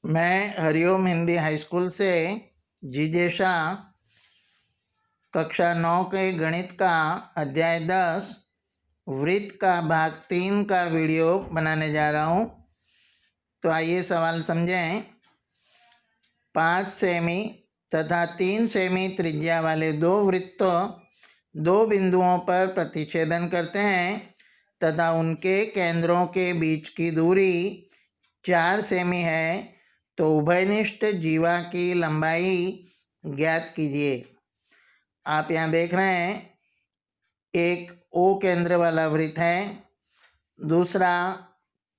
मैं Hariom Hindi high school से जीजे शाह कक्षा 9 के गणित का अध्याय 10 वृत्त का भाग 3 का वीडियो बनाने जा रहा हूँ। तो आइए सवाल समझें। 5 सेमी तथा 3 सेमी त्रिज्या वाले दो वृत्तों दो बिंदुओं पर प्रतिच्छेदन करते हैं तथा उनके केंद्रों के बीच की दूरी 4 सेमी है, तो उभयनिष्ठ जीवा की लंबाई ज्ञात कीजिए। आप यहाँ देख रहे हैं, एक O केंद्र वाला वृत्त है, दूसरा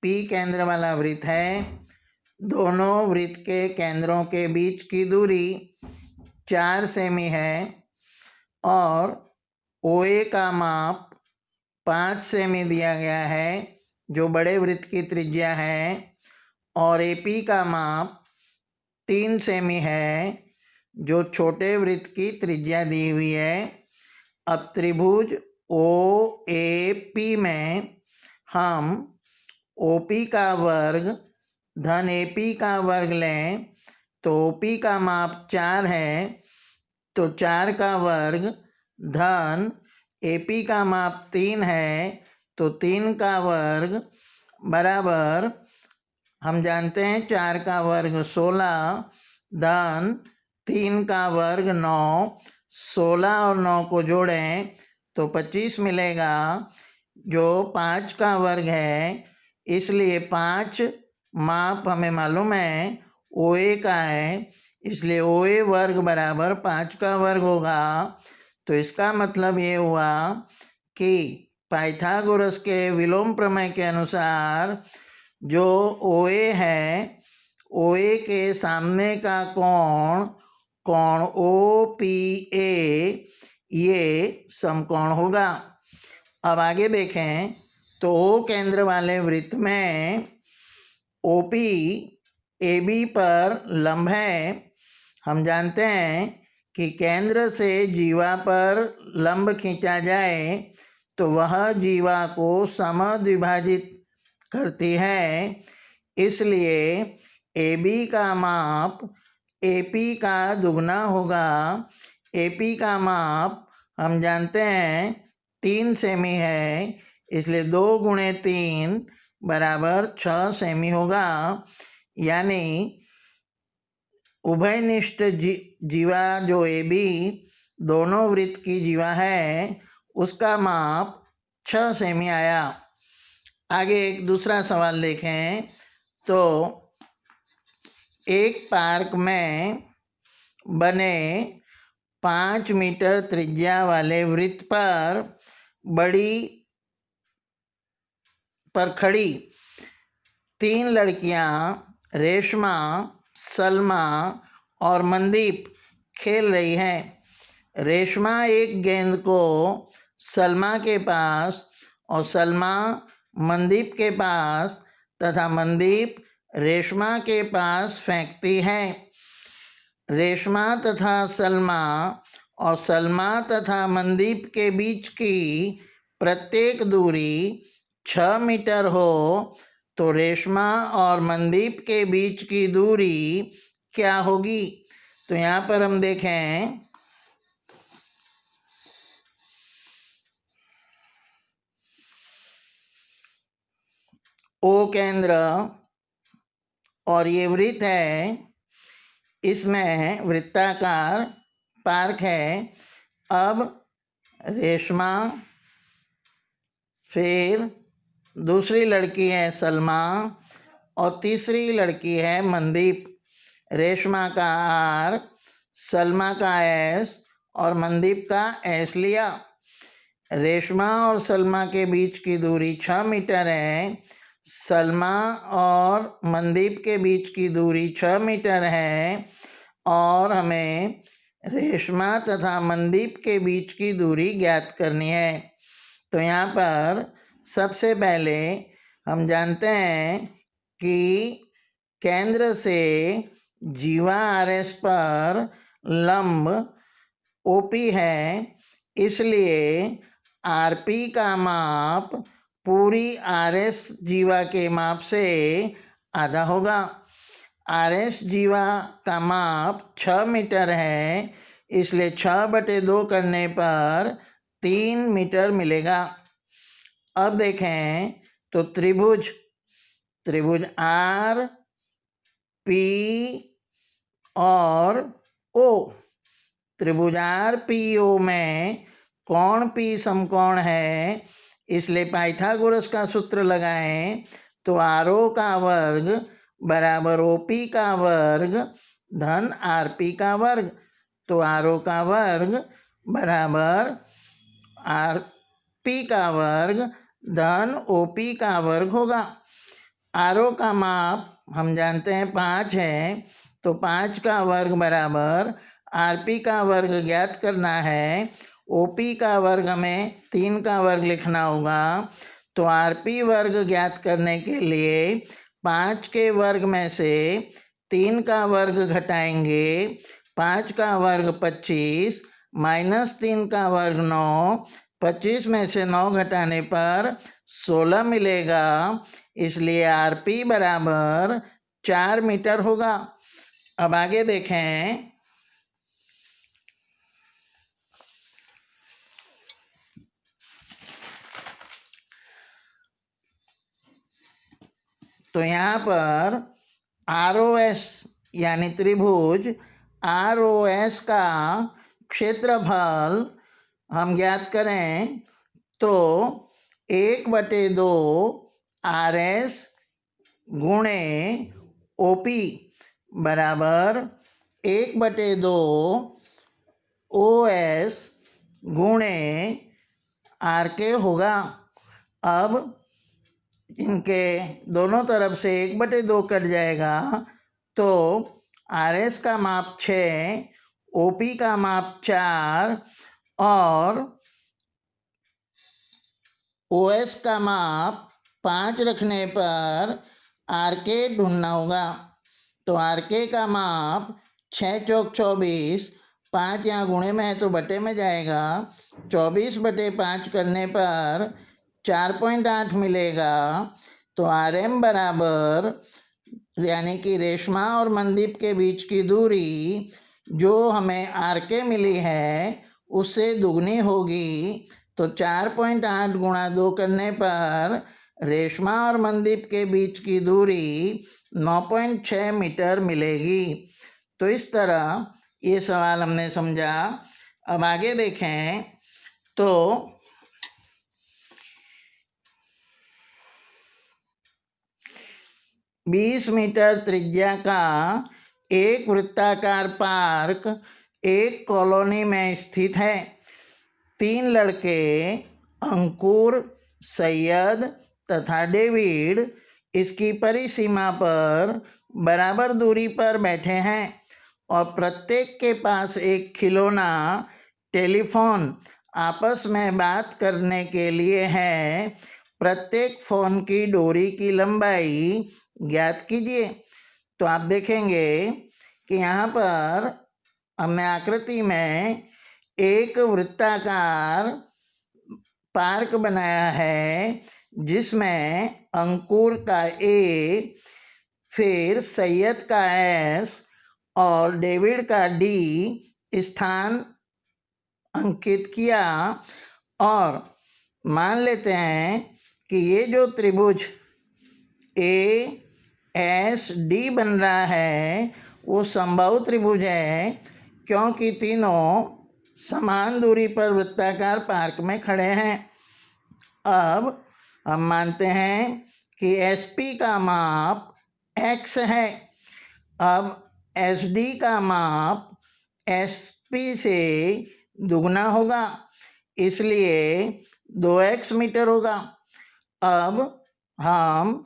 P केंद्र वाला वृत्त है। दोनों वृत्त के केंद्रों के बीच की दूरी 4 सेमी है और OA का माप 5 सेमी दिया गया है, जो बड़े वृत्त की त्रिज्या है, और AP का माप 3 सेमी है, जो छोटे वृत्त की त्रिज्या दी हुई है। अब त्रिभुज OAP में हम OP का वर्ग धन AP का वर्ग लें तो OP का माप 4 है, तो 4 का वर्ग धन AP का माप 3 है, तो 3 का वर्ग बराबर, हम जानते हैं 4 का वर्ग 16 धन 3 का वर्ग 9। 16 और 9 को जोड़ें तो 25 मिलेगा, जो 5 का वर्ग है। इसलिए 5 माप हमें मालूम है OA का है, इसलिए OA वर्ग बराबर 5 का वर्ग होगा। तो इसका मतलब ये हुआ कि पाइथागोरस के विलोम प्रमेय के अनुसार जो OA है, OA के सामने का कोण OPA ये समकोण होगा। अब आगे देखें तो O केंद्र वाले वृत्त में OP AB पर लंब है। हम जानते हैं कि केंद्र से जीवा पर लंब खींचा जाए तो वह जीवा को समद्विभाजित करती है। इसलिए AB का माप AP का दुगना होगा। AP का माप हम जानते हैं 3 सेमी है, इसलिए 2 गुणे 3 बराबर 6 सेमी होगा। यानी उभयनिष्ठ जीवा जो AB दोनों वृत्त की जीवा है, उसका माप 6 सेमी आया। आगे एक दूसरा सवाल देखें तो एक पार्क में बने 5 मीटर त्रिज्या वाले वृत्त पर खड़ी 3 लड़कियां रेशमा, सलमा और मनदीप खेल रही हैं। रेशमा एक गेंद को सलमा के पास और सलमा मनदीप के पास तथा मनदीप रेशमा के पास फेंकती है। रेशमा तथा सलमा और सलमा तथा मनदीप के बीच की प्रत्येक दूरी 6 मीटर हो, तो रेशमा और मनदीप के बीच की दूरी क्या होगी? तो यहाँ पर हम देखें, O केंद्र और ये वृत्त है, इसमें वृत्ताकार पार्क है। अब रेशमा, फिर दूसरी लड़की है सलमा और तीसरी लड़की है मनदीप। रेशमा का R, सलमा का S और मनदीप का S लिया। रेशमा और सलमा के बीच की दूरी 6 मीटर है, सलमा और मनदीप के बीच की दूरी 6 मीटर है और हमें रेशमा तथा मनदीप के बीच की दूरी ज्ञात करनी है। तो यहाँ पर सबसे पहले हम जानते हैं कि केंद्र से जीवा RS पर लंब OP है, इसलिए RP का माप पूरी RS जीवा के माप से आधा होगा। RS जीवा का माप 6 मीटर है, इसलिए 6/2 करने पर 3 मीटर मिलेगा। अब देखें तो त्रिभुज आर पी और ओ, त्रिभुज आर पी ओ में कोण पी समकोण है, इसलिए पाइथागोरस का सूत्र लगाएं तो आर ओ का वर्ग बराबर ओ पी का वर्ग धन आर पी का वर्ग। तो आर ओ का वर्ग बराबर आर पी का वर्ग धन ओ पी का वर्ग होगा। आर ओ का माप हम जानते हैं 5 है, तो 5 का वर्ग बराबर आर पी का वर्ग ज्ञात करना है। ओ पी का वर्ग हमें 3 का वर्ग लिखना होगा। तो आर पी वर्ग ज्ञात करने के लिए 5 के वर्ग में से 3 का वर्ग घटाएंगे। 5 का वर्ग 25 माइनस 3 का वर्ग 9, 25 में से 9 घटाने पर 16 मिलेगा, इसलिए आर पी बराबर 4 मीटर होगा। अब आगे देखें तो यहाँ पर आर ओ एस यानी त्रिभुज आर ओ एस का क्षेत्रफल हम ज्ञात करें तो 1/2 आर एस गुणे ओ पी बराबर 1/2 ओ एस गुणे आर के होगा। अब इनके दोनों तरफ से 1/2 कट जाएगा, तो आर एस का माप 6, ओ पी का माप 4 और ओ एस का माप 5 रखने पर आर के ढूंढना होगा। तो आर के का माप 6 चौक 24, 5 यहाँ गुणे में है तो बटे में जाएगा, 24/5 करने पर 4.8 मिलेगा। तो आर एम बराबर यानी कि रेशमा और मनदीप के बीच की दूरी जो हमें आर के मिली है उससे दुगनी होगी। तो 4.8 गुणा 2 करने पर रेशमा और मनदीप के बीच की दूरी 9.6 मीटर मिलेगी। तो इस तरह ये सवाल हमने समझा। अब आगे देखें तो 20 मीटर त्रिज्या का एक वृत्ताकार पार्क एक कॉलोनी में स्थित है। 3 लड़के अंकुर, सैयद तथा डेविड इसकी परिसीमा पर बराबर दूरी पर बैठे हैं और प्रत्येक के पास एक खिलौना टेलीफोन आपस में बात करने के लिए है। प्रत्येक फ़ोन की डोरी की लंबाई ज्ञात कीजिए। तो आप देखेंगे कि यहाँ पर हमने आकृति में एक वृत्ताकार पार्क बनाया है जिसमें अंकुर का ए, फिर सैयद का एस और डेविड का डी स्थान अंकित किया। और मान लेते हैं कि ये जो त्रिभुज ए एस डी बन रहा है वो समबाहु त्रिभुज है, क्योंकि तीनों समान दूरी पर वृत्ताकार पार्क में खड़े हैं। अब हम मानते हैं कि एस पी का माप x है। अब एस डी का माप एस पी से दुगना होगा, इसलिए 2x मीटर होगा। अब हम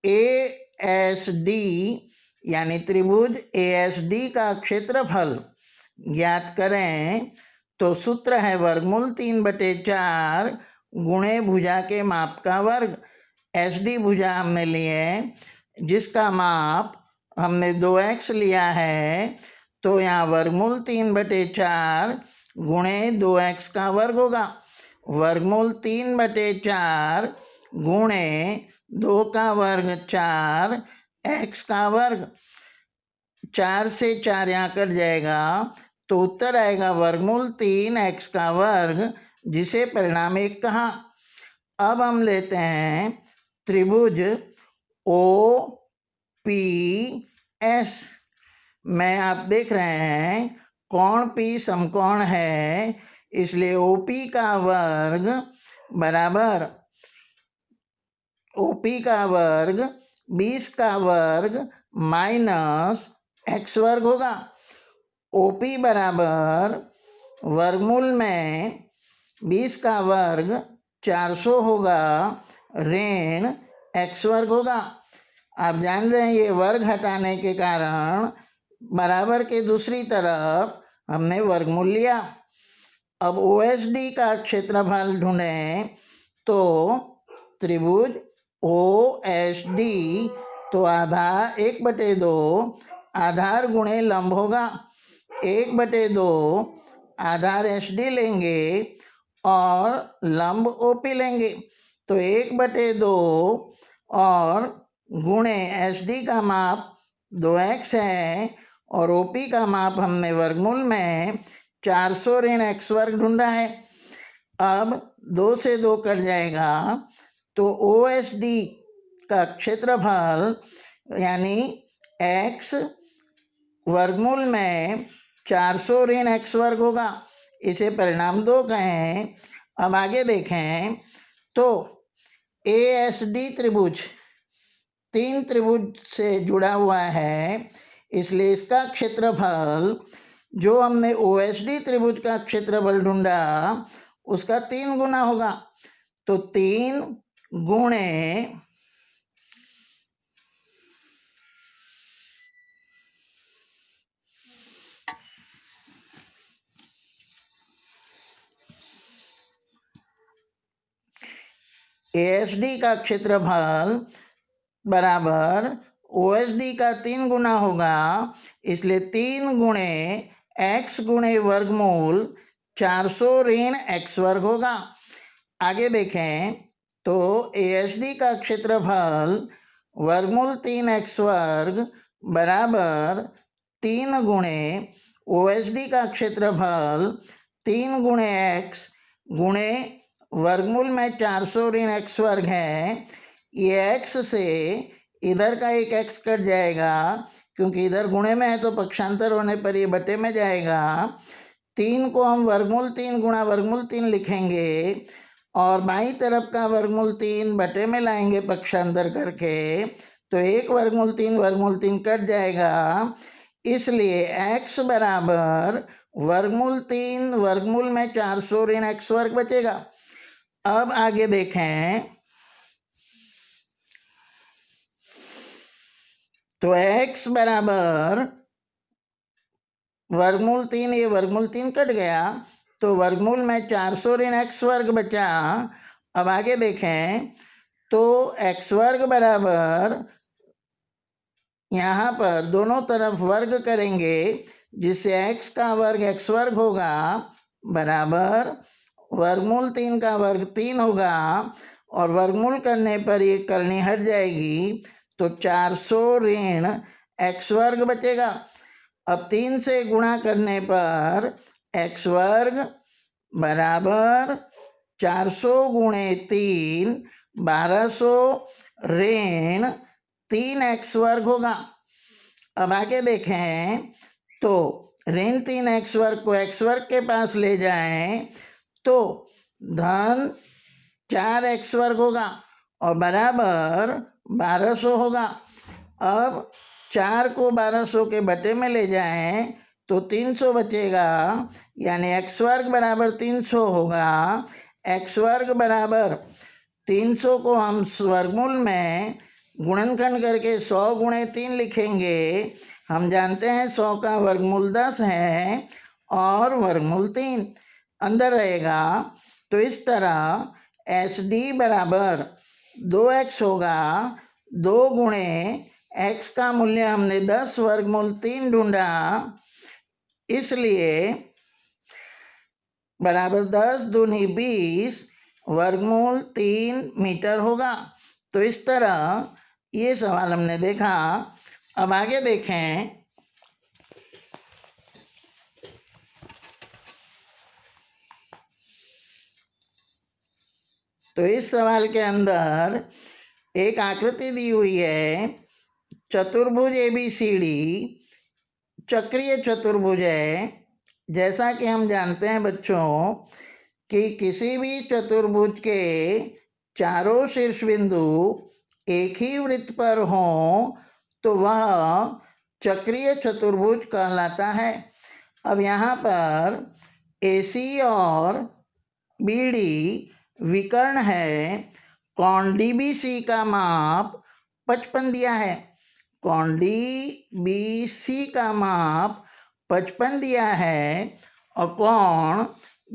ए एस डी यानी त्रिभुज ए एस डी का क्षेत्रफल ज्ञात करें तो सूत्र है वर्गमूल 3/4 गुणे भुजा के माप का वर्ग। एस डी भुजा हमने लिए जिसका माप हमने 2x लिया है, तो यहाँ वर्गमूल 3/4 गुणे 2x का वर्ग होगा। वर्गमूल 3/4 गुणे 2 का वर्ग 4 x का वर्ग। 4 से 4 यहाँ कट जाएगा तो उत्तर आएगा वर्गमूल 3x का वर्ग, जिसे परिणाम 1 कहा। अब हम लेते हैं त्रिभुज ओ पी एस में आप देख रहे हैं कोण पी समकोण है, इसलिए ओपी का वर्ग बराबर ओपी का वर्ग 20 का वर्ग माइनस एक्स वर्ग होगा। ओपी बराबर वर्गमूल में 20 का वर्ग 400 होगा ऋण एक्स वर्ग होगा। आप जान रहे हैं ये वर्ग हटाने के कारण बराबर के दूसरी तरफ हमने वर्गमूल लिया। अब OSD का क्षेत्रफल ढूंढें तो त्रिभुज OSD तो आधार 1/2 आधार गुणे लंब होगा। 1/2 आधार SD लेंगे और लंब OP लेंगे तो 1/2 और गुणे SD का माप 2x है और OP का माप हमने वर्गमूल में 400 ऋण एक्स वर्ग ढूंढा है। अब 2 से 2 कट जाएगा तो OSD का क्षेत्रफल यानी x वर्गमूल में 400 ऋण एक्स वर्ग होगा, इसे परिणाम 2 कहें। अब आगे देखें तो ASD त्रिभुज 3 त्रिभुज से जुड़ा हुआ है, इसलिए इसका क्षेत्रफल जो हमने OSD त्रिभुज का क्षेत्रफल ढूंढा उसका 3 गुना होगा। तो 3 गुणे ASD का क्षेत्रफल बराबर OSD का 3 गुना होगा, इसलिए 3 गुणे x गुणे वर्गमूल 400 ऋण एक्स वर्ग होगा। आगे देखें तो ASD का क्षेत्रफल वर्गमूल 3x वर्ग बराबर 3 गुणे OSD का क्षेत्रफल 3 गुणे x गुणे वर्गमूल में 400 ऋण एक्स वर्ग है। ये x से इधर का एक x कट जाएगा क्योंकि इधर गुणे में है तो पक्षांतर होने पर ये बटे में जाएगा। 3 को हम वर्गमूल 3 गुणा वर्गमूल 3 लिखेंगे और बाईं तरफ का वर्गमूल 3 बटे में लाएंगे पक्षांतर करके तो 1 वर्गमूल 3 कट जाएगा। इसलिए x बराबर वर्गमूल 3 वर्गमूल में 400 ऋण एक्स वर्ग बचेगा। अब आगे देखें तो x बराबर वर्गमूल 3, ये वर्गमूल 3 कट गया तो वर्गमूल में 400 ऋण एक्स वर्ग बचा। अब आगे देखें तो एक्स वर्ग बराबर यहाँ पर दोनों तरफ वर्ग करेंगे जिससे x का वर्ग x वर्ग होगा बराबर वर्गमूल 3 का वर्ग 3 होगा और वर्गमूल करने पर ये करनी हट जाएगी तो 400 ऋण एक्स वर्ग बचेगा। अब 3 से गुणा करने पर एक्स वर्ग बराबर 400 गुणे 3 1200 ऋण 3 एक्स वर्ग होगा। अब आगे देखें तो ऋण 3 एक्स वर्ग को एक्स वर्ग के पास ले जाएं तो धन 4 एक्स वर्ग होगा और बराबर 1200 होगा। अब 4 को 1200 के बटे में ले जाएं तो 300 बचेगा यानी एक्स वर्ग बराबर 300 होगा। एक्स वर्ग बराबर 300 को हम वर्गमूल में गुणनखंड करके 100 गुणे 3 लिखेंगे। हम जानते हैं 100 का वर्गमूल 10 है और वर्गमूल 3 अंदर रहेगा तो इस तरह SD बराबर 2x होगा। 2 गुणे x का मूल्य हमने 10 वर्गमूल 3 ढूंढा, इसलिए बराबर 10 दूनी 20 वर्गमूल 3 मीटर होगा। तो इस तरह ये सवाल हमने देखा। अब आगे देखें तो इस सवाल के अंदर एक आकृति दी हुई है, चतुर्भुज ABCD चक्रीय चतुर्भुज है। जैसा कि हम जानते हैं बच्चों कि किसी भी चतुर्भुज के चारों शीर्ष बिंदु एक ही वृत्त पर हों तो वह चक्रीय चतुर्भुज कहलाता है। अब यहाँ पर AC और BD विकर्ण है। कोण DBC का माप 55 दिया है। कोण DBC का माप 55 दिया है और कोण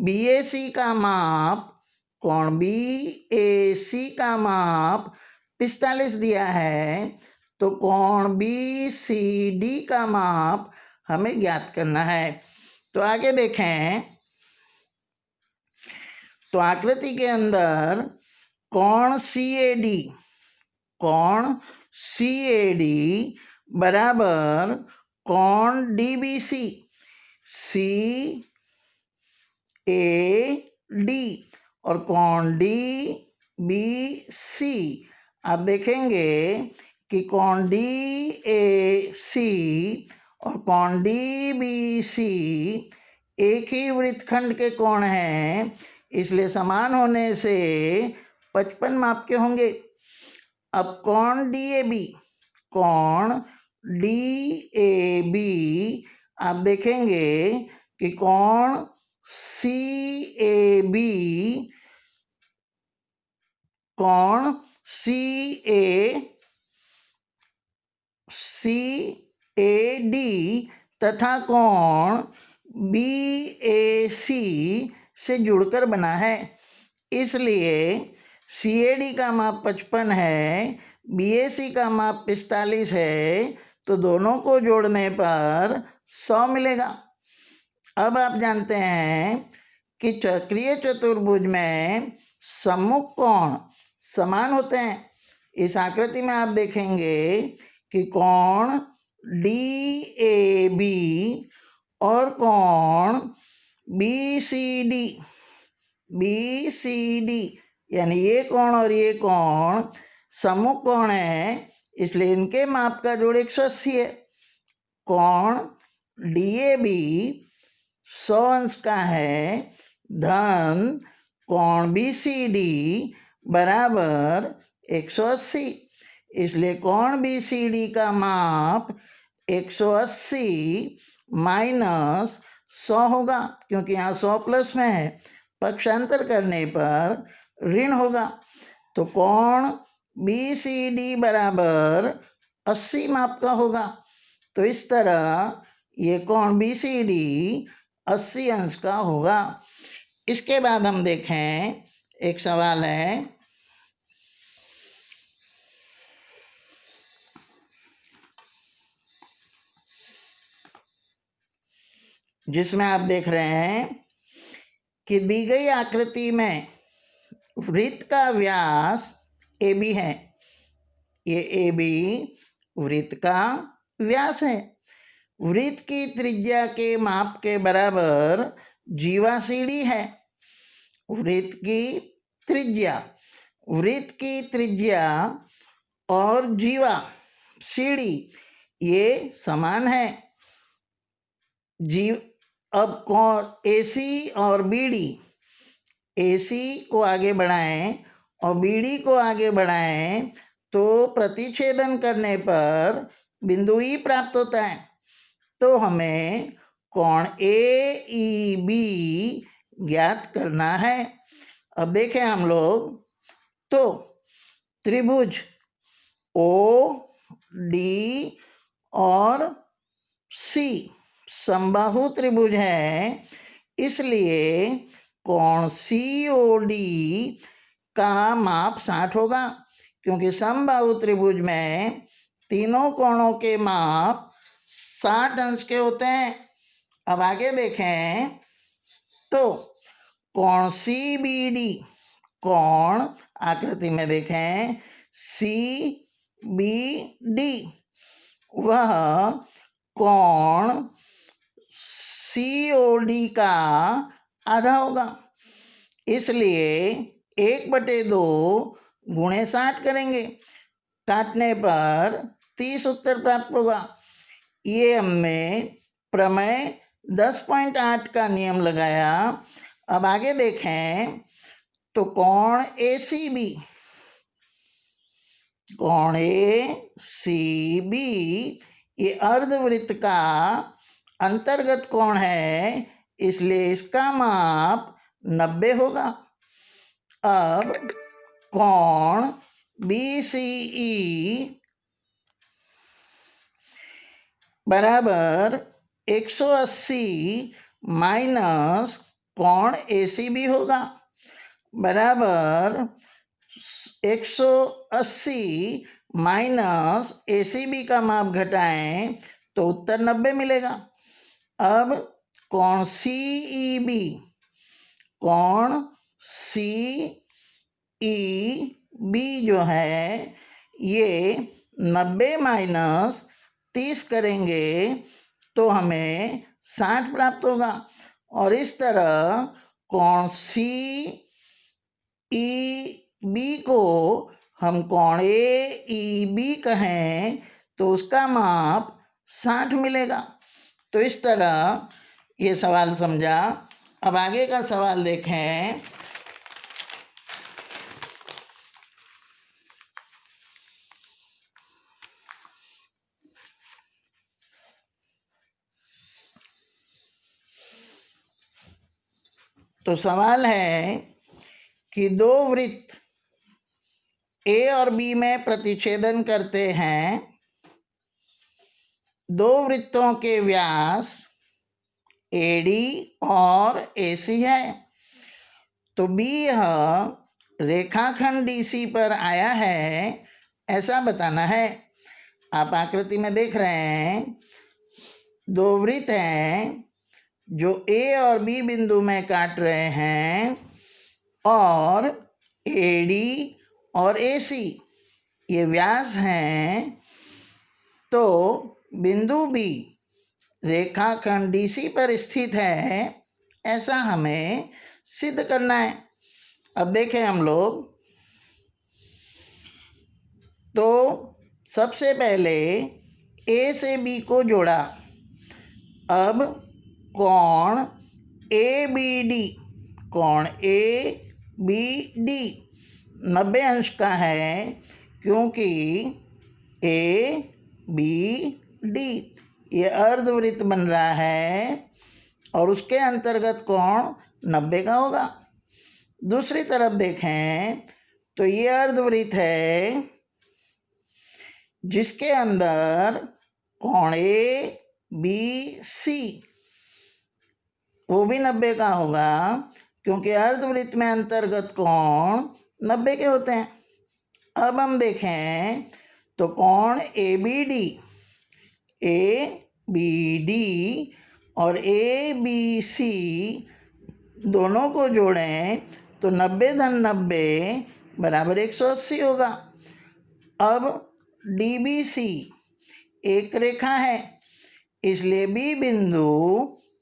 BAC का माप कोण BAC का माप 45 दिया है। तो कोण BCD का माप हमें ज्ञात करना है। तो आगे देखें, तो आकृति के अंदर कोण CAD बराबर कोण DBC CAD और कोण DBC। आप देखेंगे कि कोण DAC और कोण DBC एक ही वृत्तखंड के कोण हैं, इसलिए समान होने से 55 माप के होंगे। अब कोण DAB आप देखेंगे कि कोण CAD तथा कोण BAC से जुड़कर बना है। इसलिए CAD का माप 55 है, BAC का माप 45 है, तो दोनों को जोड़ने पर 100 मिलेगा। अब आप जानते हैं कि चक्रीय चतुर्भुज में सम्मुख कोण समान होते हैं। इस आकृति में आप देखेंगे कि कोण DAB और कोण BCD यानी ये कोण और ये कोण सम्मुख कोण है, इसलिए इनके माप का जोड़ 180 है। कोण DAB 100 अंश का है धन कोण BCD बराबर 180, इसलिए कोण BCD का माप 180 माइनस 100 होगा, क्योंकि यहाँ 100 प्लस में है, पक्षांतर करने पर ऋण होगा। तो कोण BCD बराबर 80 माप का होगा। तो इस तरह ये कोण BCD 80 अंश का होगा। इसके बाद हम देखें, एक सवाल है, जिसमें आप देख रहे हैं कि दी गई आकृति में वृत्त का व्यास AB है। ये AB वृत्त का व्यास है। वृत्त की त्रिज्या के माप के बराबर जीवा CD है। वृत्त की त्रिज्या और जीवा CD ये समान है। अब AC और BD, AC को आगे बढ़ाएं और BD को आगे बढ़ाएं तो प्रतिच्छेदन करने पर बिंदु E प्राप्त होता है। तो हमें कोण AEB ज्ञात करना है। अब देखें हम लोग, तो त्रिभुज OD और C समबाहु त्रिभुज है, इसलिए कोण COD का माप 60 होगा, क्योंकि समबाहु त्रिभुज में तीनों कोणों के माप 60 अंश के होते हैं। अब आगे देखें, तो कोण CBD, कोण आकृति में देखें CBD, वह कोण COD का आधा होगा, इसलिए 1/2 गुणे 60 करेंगे, काटने पर 30 उत्तर प्राप्त होगा। ये हमने प्रमेय 10.8 का नियम लगाया। अब आगे देखें तो कोण ACB, कोण ACB ये अर्धवृत्त का अंतर्गत कोण है, इसलिए इसका माप 90 होगा। अब कोण BCE बराबर 180 माइनस कोण ACB होगा, बराबर 180 माइनस ACB का माप घटाएं तो उत्तर 90 मिलेगा। अब कोण CEB, कोण CEB जो है ये 90 माइनस 30 करेंगे तो हमें 60 प्राप्त होगा। और इस तरह कोण CEB को हम कोण AEB कहें तो उसका माप 60 मिलेगा। तो इस तरह ये सवाल समझा। अब आगे का सवाल देखें। तो सवाल है कि दो वृत्त A और B में प्रतिच्छेदन करते हैं। दो वृत्तों के व्यास AD और AC है। तो B यह रेखाखंड DC पर आया है ऐसा बताना है। आप आकृति में देख रहे हैं दो वृत्त हैं जो A और B बिंदु में काट रहे हैं और AD और AC ये व्यास हैं। तो बिंदु B रेखाखंड DC पर स्थित है ऐसा हमें सिद्ध करना है। अब देखें हम लोग तो सबसे पहले A से B को जोड़ा। अब कोण ABD, कोण ABD 90 अंश का है क्योंकि ABD ये अर्धवृत्त बन रहा है और उसके अंतर्गत कोण 90 का होगा। दूसरी तरफ देखें तो ये अर्धवृत्त है जिसके अंदर कोण ABC वो भी 90 का होगा क्योंकि अर्धवृत्त में अंतर्गत कोण 90 के होते हैं। अब हम देखें तो कोण ABD और ABC दोनों को जोड़ें तो 90 धन 90 बराबर 180 होगा। अब DBC एक रेखा है इसलिए B बिंदु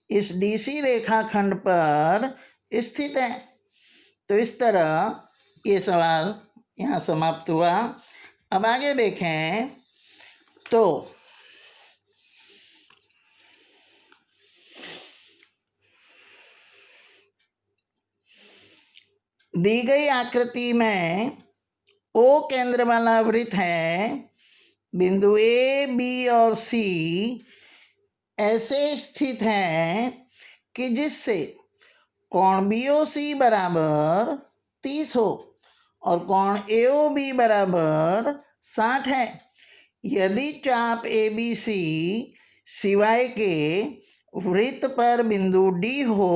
इस DC रेखाखंड पर स्थित है। तो इस तरह ये सवाल यहाँ समाप्त हुआ। अब आगे देखें तो दी गई आकृति में O केंद्र वाला वृत्त है। बिंदु A, B और C ऐसे स्थित हैं कि जिससे कोण BOC बराबर 30 हो और कोण AOB बराबर 60 है। यदि चाप ABC सिवाय के वृत्त पर बिंदु D हो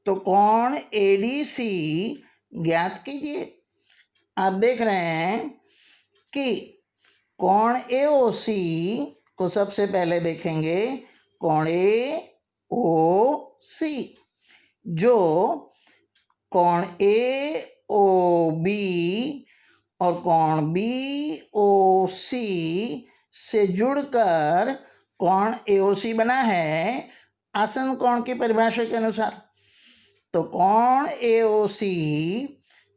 तो कोण ADC ज्ञात कीजिए। आप देख रहे हैं कि कोण AOC को सबसे पहले देखेंगे। कोण AOC जो कोण AOB और कोण BOC से जुड़कर कोण AOC बना है आसन कोण की परिभाषा के अनुसार। तो कोण AOC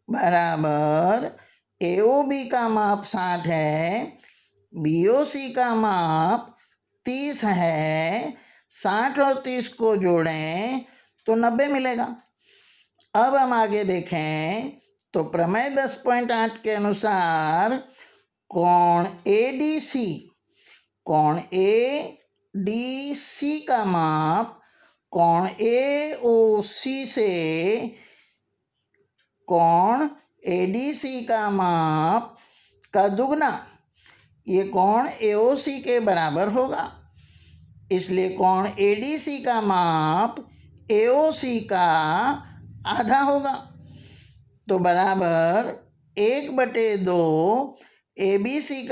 बराबर AOB का माप 60 है, BOC का माप 30 है, 60 और 30 को जोड़ें तो 90 मिलेगा। अब हम आगे देखें तो प्रमेय 10.8 के अनुसार कोण ADC का माप कोण AOC से कोण ADC का माप का दुगना, ये कोण AOC के बराबर होगा। इसलिए कोण ADC का माप AOC का आधा होगा। तो बराबर 1/2 AOC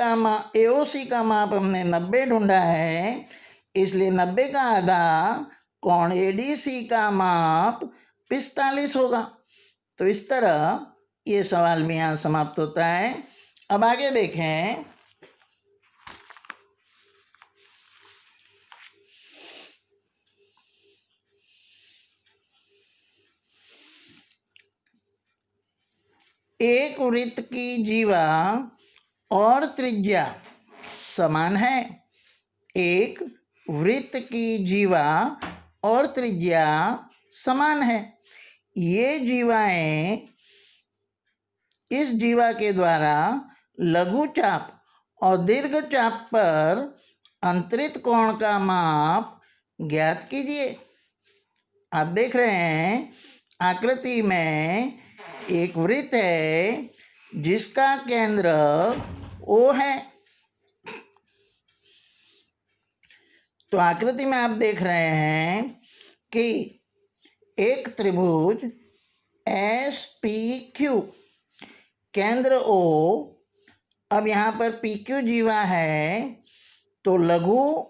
का माप हमने 90 ढूंढा है, इसलिए 90 का आधा कोण ADC का माप 45 होगा। तो इस तरह ये सवाल भी यहाँ समाप्त होता है। अब आगे देखें, एक वृत्त की जीवा और त्रिज्या समान है। एक वृत्त की जीवा और त्रिज्या समान है। ये जीवाएं इस जीवा के द्वारा लघु चाप और दीर्घ चाप पर अंतरित कोण का माप ज्ञात कीजिए। आप देख रहे हैं आकृति में एक वृत्त है जिसका केंद्र O है। तो आकृति में आप देख रहे हैं कि एक त्रिभुज SPQ, केंद्र O। अब यहाँ पर PQ जीवा है, तो लघु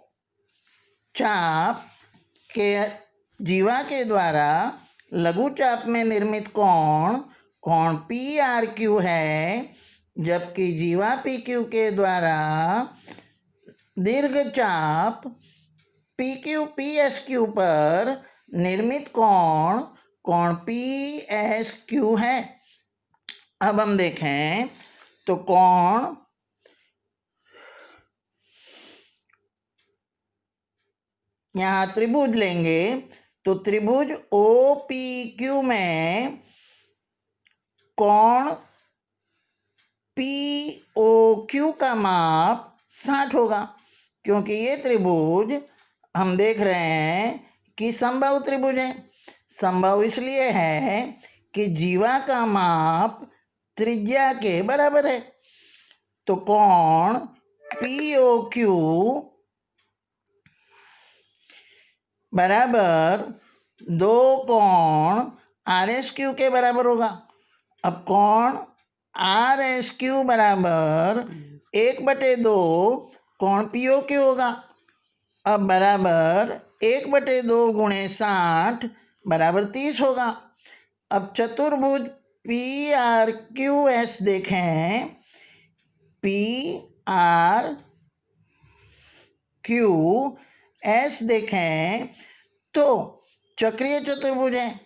चाप के जीवा के द्वारा लघु चाप में निर्मित कोण PRQ है, जबकि जीवा PQ के द्वारा दीर्घ चाप PSQ पर निर्मित कोण PSQ है। अब हम देखें तो कोण यहाँ त्रिभुज लेंगे तो त्रिभुज OPQ में कोण POQ का माप 60 होगा, क्योंकि ये त्रिभुज हम देख रहे हैं कि समबाहु त्रिभुज है। समबाहु इसलिए है कि जीवा का माप त्रिज्या के बराबर है। तो कोण POQ बराबर 2 कोण RSQ के बराबर होगा। अब कोण RSQ बराबर 1/2 कोण POQ होगा। अब बराबर 1/2 गुणे 60 बराबर 30 होगा। अब चतुर्भुज PRQS देखें, PRQS देखें तो चक्रीय चतुर्भुज है,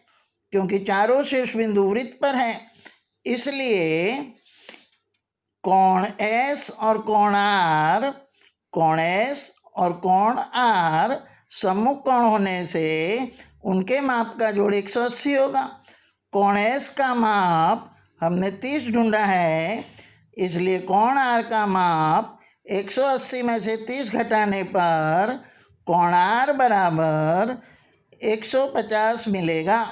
क्योंकि चारों शीर्ष बिंदु वृत्त पर है। इसलिए कोण S और कोण R सम्मुख कोण होने से उनके माप का जोड़ 180 होगा। कोण S का माप हमने 30 ढूंढा है, इसलिए कोण R का माप 180 में से 30 घटाने पर कोण R बराबर 150 मिलेगा।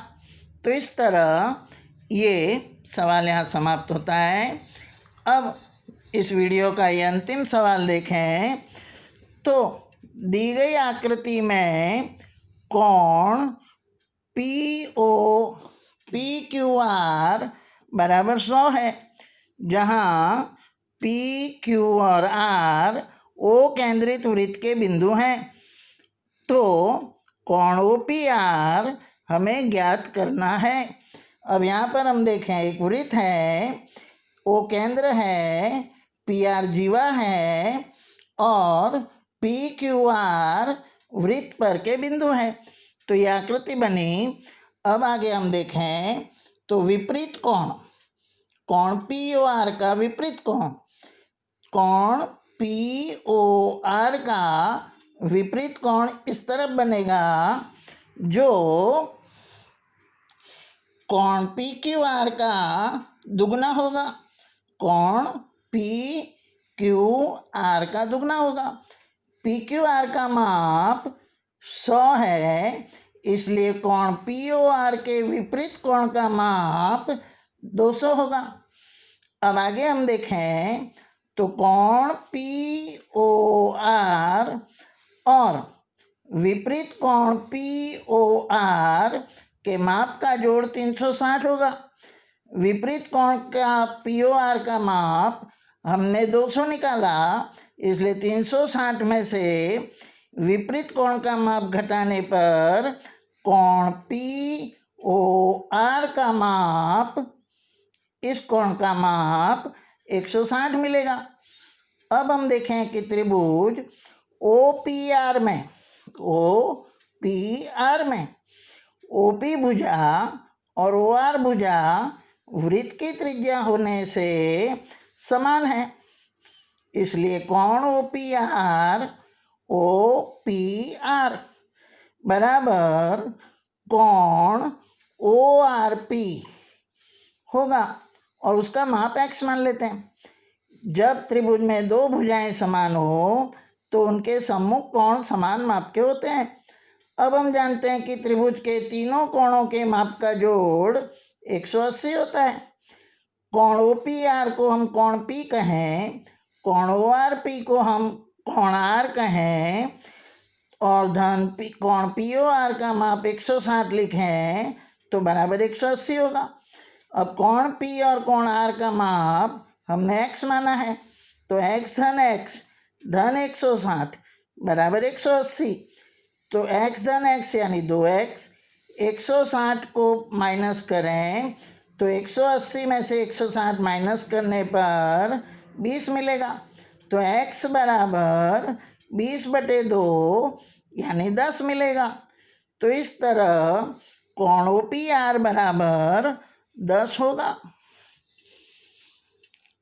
तो इस तरह ये सवाल यहाँ समाप्त होता है। अब इस वीडियो का ये अंतिम सवाल देखें तो दी गई आकृति में कोण PQR बराबर 100 है, जहाँ PQ और R O केंद्रित वृत्त के बिंदु हैं। तो कोण OPR हमें ज्ञात करना है। अब यहाँ पर हम देखें, एक वृत्त है, O केंद्र है, PR जीवा है और PQR वृत्त पर के बिंदु हैं। तो यह आकृति बनी। अब आगे हम देखें तो विपरीत कोण कोण POR का विपरीत कोण, कोण POR का विपरीत कोण इस तरफ बनेगा जो कोण PQR का दुगना होगा, कोण PQR का दुगना होगा। PQR का माप 100 है, इसलिए कोण POR के विपरीत कोण का माप 200 होगा। अब आगे हम देखें तो कोण POR और विपरीत कोण POR के माप का जोड़ 360 होगा। विपरीत कोण का POR का माप हमने 200 निकाला, इसलिए 360 में से विपरीत कोण का माप घटाने पर कोण POR का माप, इस कोण का माप 160 मिलेगा। अब हम देखें कि त्रिभुज OPR में OP भुजा और OR भुजा वृत्त की त्रिज्या होने से समान है, इसलिए कोण OPR बराबर कोण ORP होगा और उसका माप x मान लेते हैं। जब त्रिभुज में दो भुजाएं समान हो तो उनके सम्मुख कोण समान माप के होते हैं। अब हम जानते हैं कि त्रिभुज के तीनों कोणों के माप का जोड़ 180 होता है। कोण OPR को हम कोण P कहें, कोण ORP को हम कोण R कहें और कोण POR का माप 160 लिखें तो बराबर 180 होगा। अब कोण P और कोण R का माप हमने x माना है, तो x धन x धन 160 बराबर 180। तो x धन x यानी 2x, 160 को माइनस करें तो 180 में से 160 माइनस करने पर 20 मिलेगा। तो x बराबर 20/2 यानी 10 मिलेगा। तो इस तरह कोण OPR बराबर 10 होगा।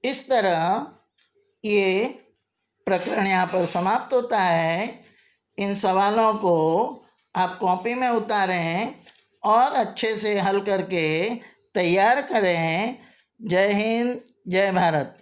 इस तरह ये प्रकरण यहाँ पर समाप्त होता है। इन सवालों को आप कॉपी में उतारें और अच्छे से हल करके तैयार करें। जय हिंद, जय भारत।